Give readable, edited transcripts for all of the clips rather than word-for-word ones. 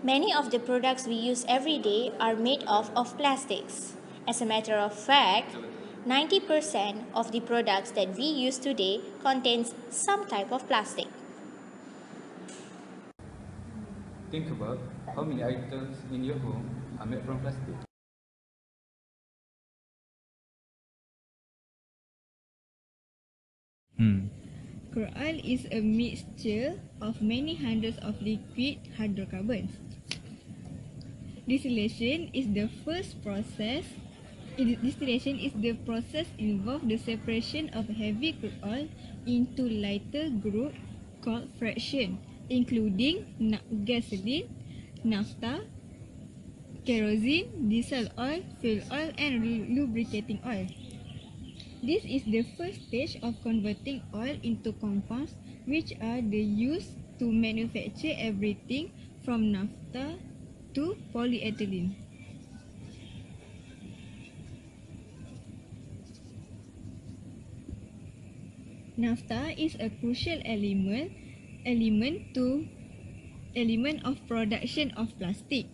Many of the products we use every day are made of plastics. As a matter of fact, 90% of the products that we use today contains some type of plastic. Think about how many items in your home are made from plastic. Crude oil is a mixture of many hundreds of liquid hydrocarbons. Distillation is the process involved the separation of heavy crude oil into lighter crude called fraction, including gasoline, naphtha, kerosene, diesel oil, fuel oil, and lubricating oil. This is the first stage of converting oil into compounds, which are the used to manufacture everything from naphtha to polyethylene. Naphtha is a crucial element of production of plastic.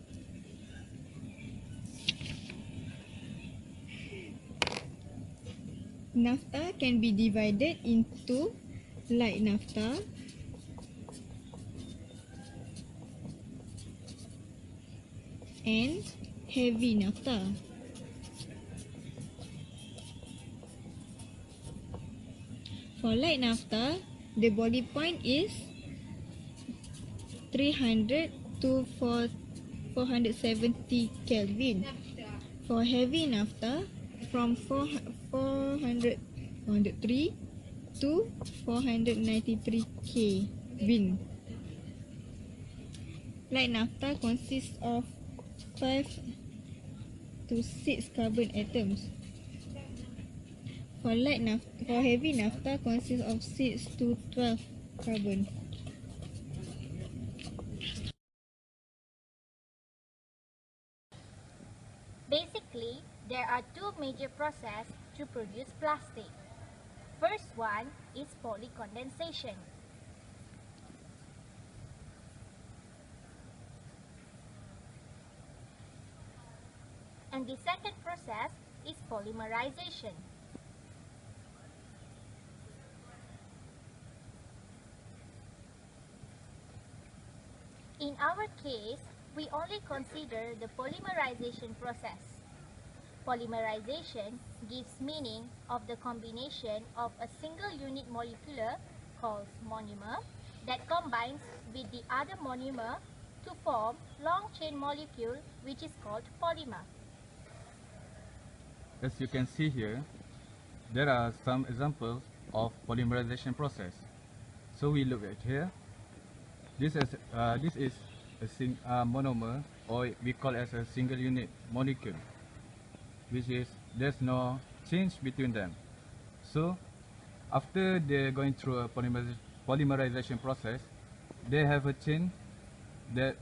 Naphtha can be divided into light naphtha, and heavy naphtha. For light naphtha, the boiling point is 300 to 470 Kelvin. For heavy naphtha, from 403 to 493 Kelvin. Light naphtha consists of 5 to 6 carbon atoms. For heavy naphtha consists of 6 to 12 carbon. Basically, there are two major processes to produce plastic. First one is polycondensation. And the second process is polymerization. In our case, we only consider the polymerization process. Polymerization gives meaning of the combination of a single unit molecule called monomer that combines with the other monomer to form long chain molecule which is called polymer. As you can see here, there are some examples of polymerization process. So we look at here. This is a monomer, or we call as a single unit molecule, which is there's no change between them. So after they're going through a polymerization process, they have a chain that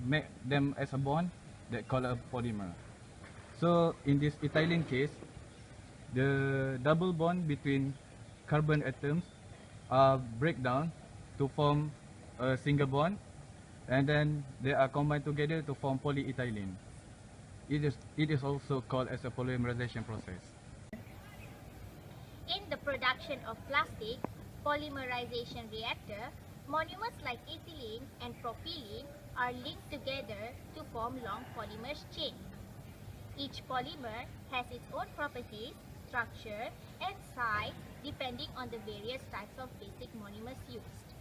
make them as a bond that called a polymer. So in this ethylene case, the double bond between carbon atoms break down to form a single bond, and then they are combined together to form polyethylene. It is also called as a polymerization process. In the production of plastic polymerization reactor, monomers like ethylene and propylene are linked together to form long polymer chain. Each polymer has its own properties, structure, and size depending on the various types of basic monomers used.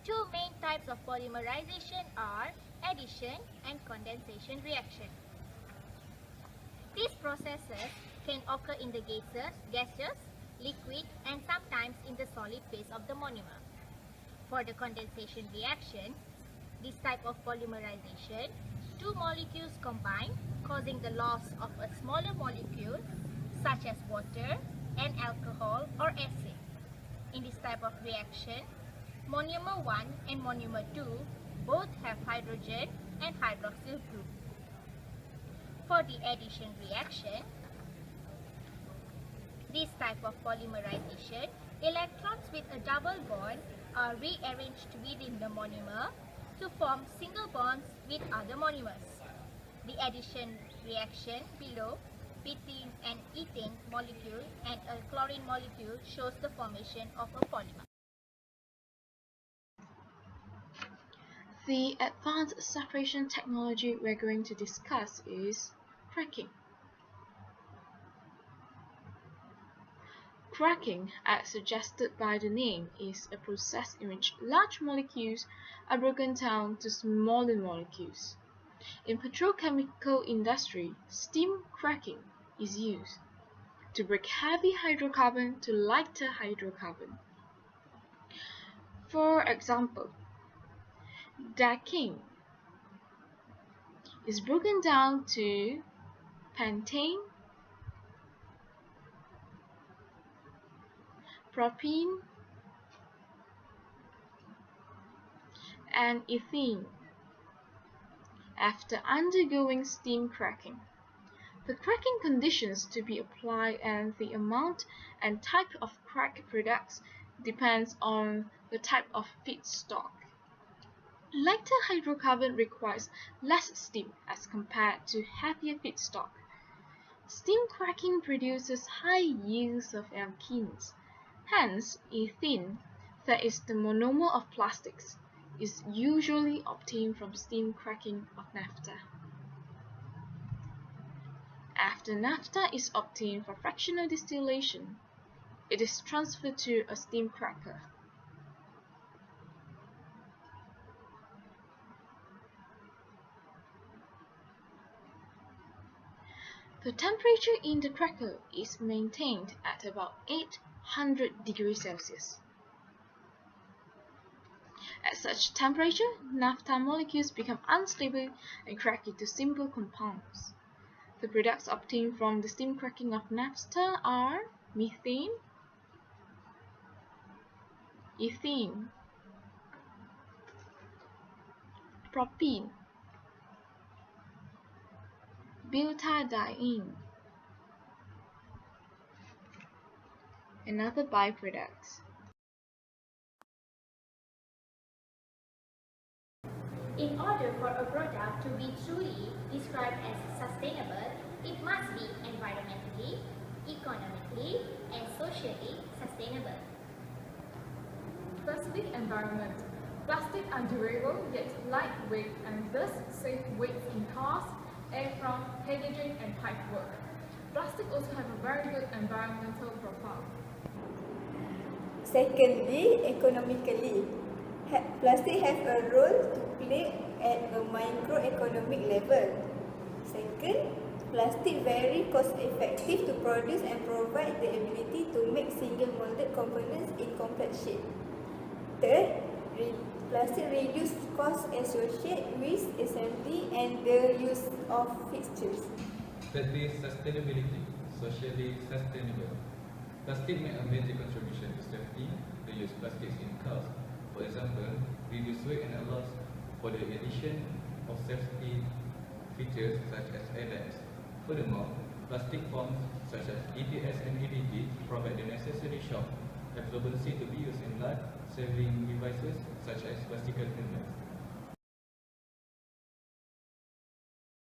Two main types of polymerization are addition and condensation reaction. These processes can occur in the gaseous, liquid, and sometimes in the solid phase of the monomer. For the condensation reaction, this type of polymerization, two molecules combine, causing the loss of a smaller molecule such as water and alcohol or acid. In this type of reaction, monomer 1 and monomer 2 both have hydrogen and hydroxyl group. For the addition reaction, this type of polymerization, electrons with a double bond are rearranged within the monomer to form single bonds with other monomers. The addition reaction below between an ethane molecule and a chlorine molecule shows the formation of a polymer. The advanced separation technology we're going to discuss is cracking. Cracking, as suggested by the name, is a process in which large molecules are broken down to smaller molecules. In petrochemical industry, steam cracking is used to break heavy hydrocarbon to lighter hydrocarbon. For example, decene is broken down to pentane, propene, and ethene after undergoing steam cracking. The cracking conditions to be applied and the amount and type of cracked products depends on the type of feedstock. Lighter hydrocarbon requires less steam as compared to heavier feedstock. Steam cracking produces high yields of alkenes. Hence, ethene, that is the monomer of plastics, is usually obtained from steam cracking of naphtha. After naphtha is obtained for fractional distillation, it is transferred to a steam cracker. The temperature in the cracker is maintained at about 800 degrees Celsius. At such temperature, naphtha molecules become unstable and crack into simple compounds. The products obtained from the steam cracking of naphtha are methane, ethene, propene, butadiene, and other byproducts. In order for a product to be truly described as sustainable, it must be environmentally, economically, and socially sustainable. Firstly, environment. Plastic are durable yet lightweight and thus save weight in cars, aircraft, packaging, and pipework. Plastic also have a very good environmental profile. Secondly, economically. Plastic have a role to play at a microeconomic level. Second, plastic very cost effective to produce and provide the ability to make single molded components in complex shape. Third, plastic reduce costs associated with assembly and the use of fixtures. Thirdly, sustainability, socially sustainable. Plastic make a major contribution to safety. They use plastics in cars. For example, reduce weight and allows for the addition of safety features such as airbags. Furthermore, plastic forms such as EPS and EDT provide the necessary shock absorbency to be used in life-saving devices such as bicycle helmets.